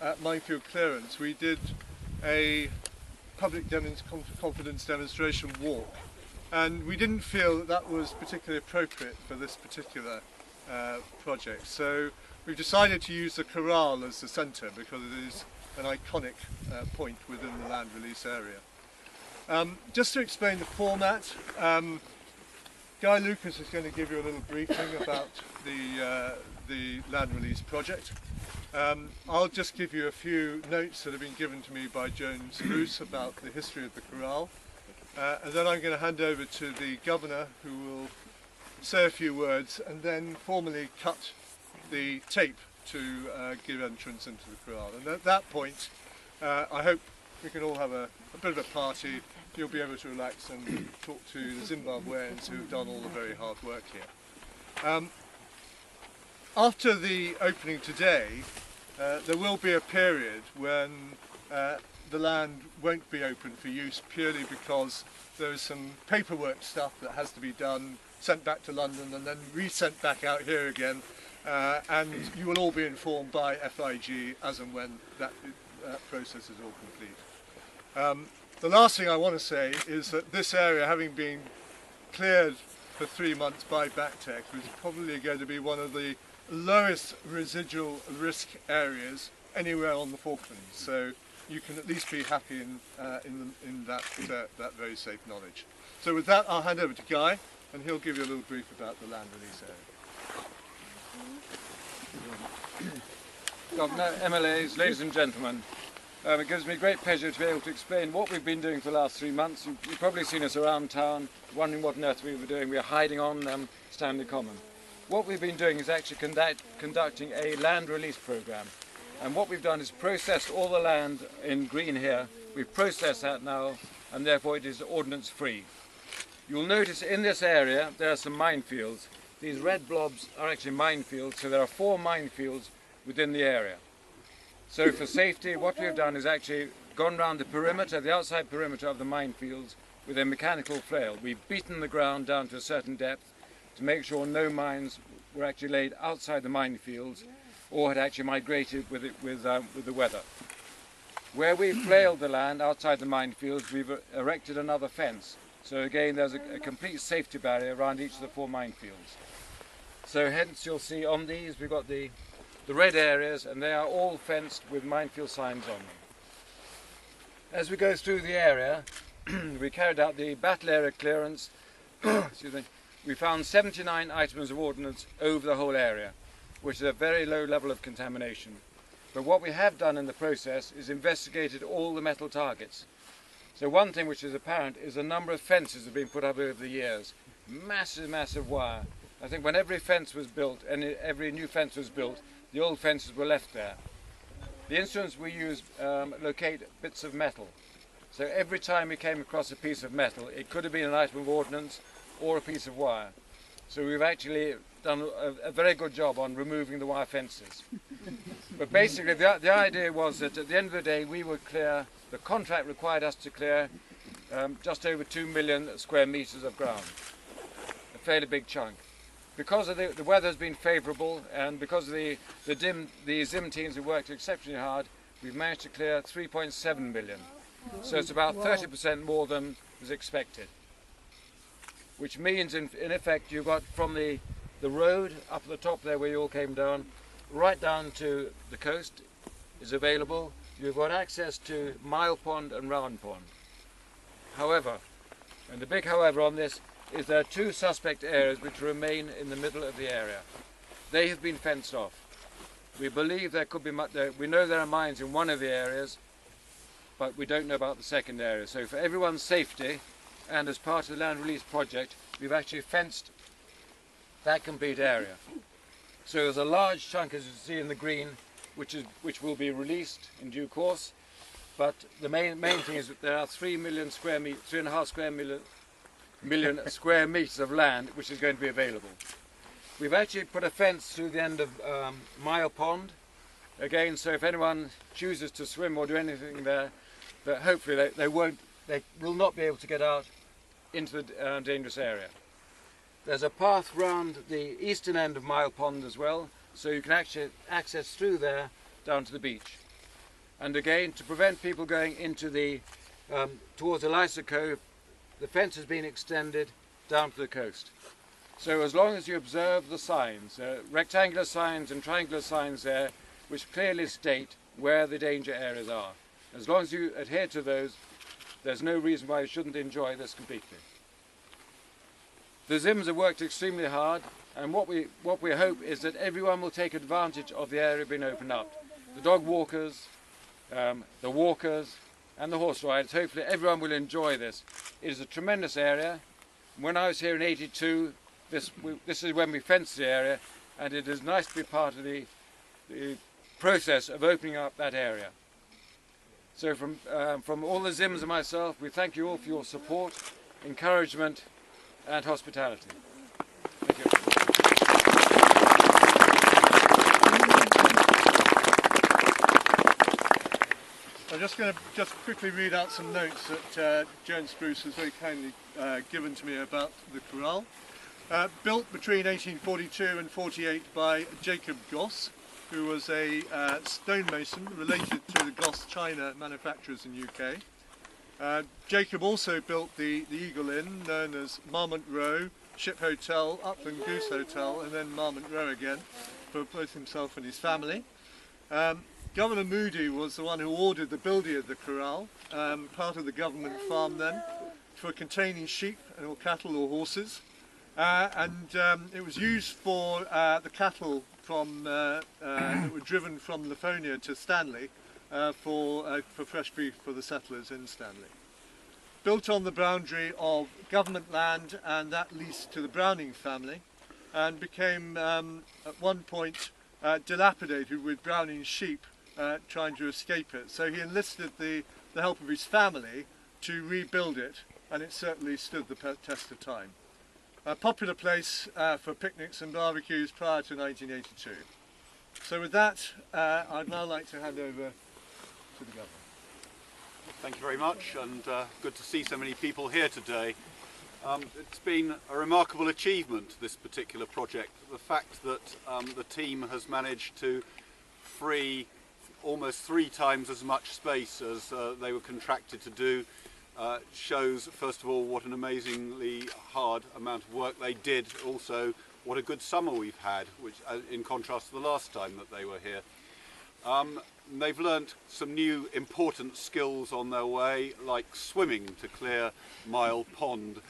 at minefield clearance, we did a public confidence demonstration walk, and we didn't feel that that was particularly appropriate for this particular project. So we've decided to use the corral as the centre because it is an iconic point within the land release area. Just to explain the format, Guy Lucas is going to give you a little briefing about the land release project. I'll just give you a few notes that have been given to me by Joan Spruce about the history of the corral, and then I'm going to hand over to the Governor, who will say a few words and then formally cut the tape to give entrance into the corral. And at that point, I hope we can all have a bit of a party. You'll be able to relax and talk to the Zimbabweans who've done all the very hard work here. After the opening today, there will be a period when the land won't be open for use, purely because there is some paperwork stuff that has to be done, sent back to London and then resent back out here again, and you will all be informed by FIG as and when that process is all complete. The last thing I want to say is that this area, having been cleared for 3 months by BACTEC, was probably going to be one of the lowest residual risk areas anywhere on the Falklands. So you can at least be happy in that very safe knowledge. So with that, I'll hand over to Guy, and he'll give you a little brief about the land release area. Governor, MLAs, ladies and gentlemen, it gives me great pleasure to be able to explain what we've been doing for the last 3 months. You've probably seen us around town, wondering what on earth we were doing. We were hiding on Stanley Common. What we've been doing is actually conducting a land release program. And what we've done is processed all the land in green here. We've processed that now, and therefore it is ordnance free. You'll notice in this area there are some minefields. These red blobs are actually minefields, so there are 4 minefields within the area. So for safety, what we've done is actually gone round the perimeter, the outside perimeter of the minefields with a mechanical flail. We've beaten the ground down to a certain depth to make sure no mines were actually laid outside the minefields or had actually migrated with the weather. Where we've flailed the land outside the minefields, we've erected another fence. So again, there's a complete safety barrier around each of the 4 minefields. So hence you'll see on these we've got the red areas, and they are all fenced with minefield signs on them. As we go through the area, we carried out the battle area clearance. Excuse me. We found 79 items of ordnance over the whole area, which is a very low level of contamination. But what we have done in the process is investigated all the metal targets. So one thing which is apparent is a number of fences have been put up over the years. Massive wire. I think when every fence was built, and every new fence was built, the old fences were left there. The instruments we used locate bits of metal. So every time we came across a piece of metal, it could have been an item of ordnance or a piece of wire. So we've actually done a very good job on removing the wire fences. But basically the idea was that at the end of the day we would clear, the contract required us to clear just over 2 million square metres of ground. A fairly big chunk. Because of the weather has been favourable, and because of the Zim teams have worked exceptionally hard, we've managed to clear 3.7 million. So it's about 30% more than was expected. Which means in effect you've got from the road up at the top there where you all came down, right down to the coast is available. You've got access to Mile Pond and Round Pond. However, and the big however on this, is there are 2 suspect areas which remain in the middle of the area. They have been fenced off. We believe there could be, we know there are mines in one of the areas, but we don't know about the second area. So for everyone's safety, and as part of the land release project, we've actually fenced that complete area. So there's a large chunk, as you see in the green, which will be released in due course. But the main thing is that there are 3.5 million square metres of land which is going to be available. We've actually put a fence through the end of Mile Pond, again, so if anyone chooses to swim or do anything there, that hopefully they will not be able to get out into the dangerous area. There's a path round the eastern end of Mile Pond as well, so you can actually access through there down to the beach. And again, to prevent people going into the towards Eliza Cove, the fence has been extended down to the coast. So as long as you observe the signs, rectangular signs and triangular signs there, which clearly state where the danger areas are, as long as you adhere to those, there's no reason why you shouldn't enjoy this completely. The Zims have worked extremely hard, and what we hope is that everyone will take advantage of the area being opened up. The dog walkers, the walkers and the horse riders, hopefully everyone will enjoy this. It is a tremendous area. When I was here in '82, this is when we fenced the area, and it is nice to be part of the process of opening up that area. So from all the Zims and myself, we thank you all for your support, encouragement and hospitality. Thank you. I'm just going to quickly read out some notes that Joan Spruce has very kindly given to me about the corral. Built between 1842 and 48 by Jacob Goss, who was a stonemason related to the Goss China manufacturers in UK. Jacob also built the Eagle Inn, known as Marmont Row, Ship Hotel, Upland Goose Hotel, and then Marmont Row again, for both himself and his family. Governor Moody was the one who ordered the building of the corral, part of the government farm then, for containing sheep or cattle or horses. It was used for the cattle from that were driven from Lafonia to Stanley for fresh beef for the settlers in Stanley. Built on the boundary of government land and that leased to the Browning family, and became at one point dilapidated with Browning's sheep trying to escape it. So he enlisted the help of his family to rebuild it, and it certainly stood the test of time. A popular place for picnics and barbecues prior to 1982. So with that, I'd now like to hand over to the Governor. Thank you very much, and good to see so many people here today. It's been a remarkable achievement, this particular project. The fact that the team has managed to free almost 3 times as much space as they were contracted to do shows, first of all, what an amazingly hard amount of work they did, also what a good summer we've had, which in contrast to the last time that they were here. They've learnt some new important skills on their way, like swimming to clear Mile Pond.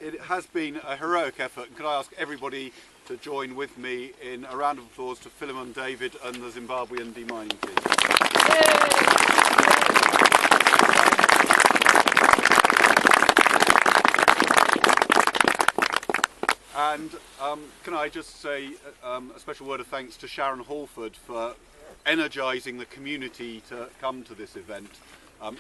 It has been a heroic effort, and could I ask everybody to join with me in a round of applause to Philemon David and the Zimbabwean demining team. And can I just say a special word of thanks to Sharon Halford for energising the community to come to this event.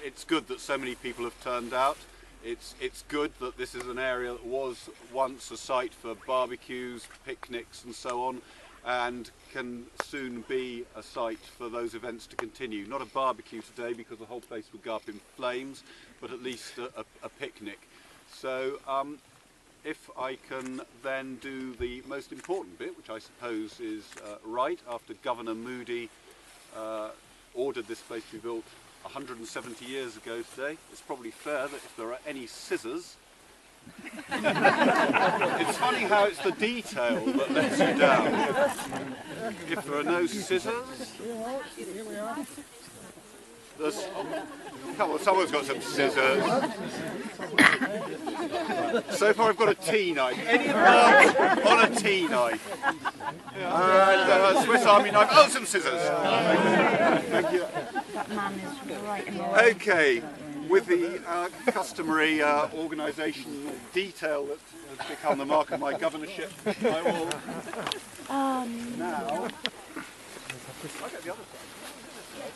It's good that so many people have turned out. It's good that this is an area that was once a site for barbecues, picnics and so on, and can soon be a site for those events to continue. Not a barbecue today because the whole place would go up in flames, but at least a picnic. So if I can then do the most important bit, which I suppose is right after Governor Moody ordered this place to be built 170 years ago today, it's probably fair that if there are any scissors, it's funny how it's the detail that lets you down. If there are no scissors, there's, come on, someone's got some scissors. So far I've got a tea knife. Any marks on a tea knife? And Swiss Army knife. Oh, some scissors. Thank you. Okay, with the customary organisational detail that has become the mark of my governorship, I will now. I'll get the other side.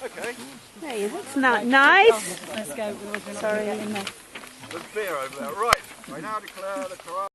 Okay. Hey, that's not nice. Let's go. Sorry. There's beer over there. Right, I now declare the corral.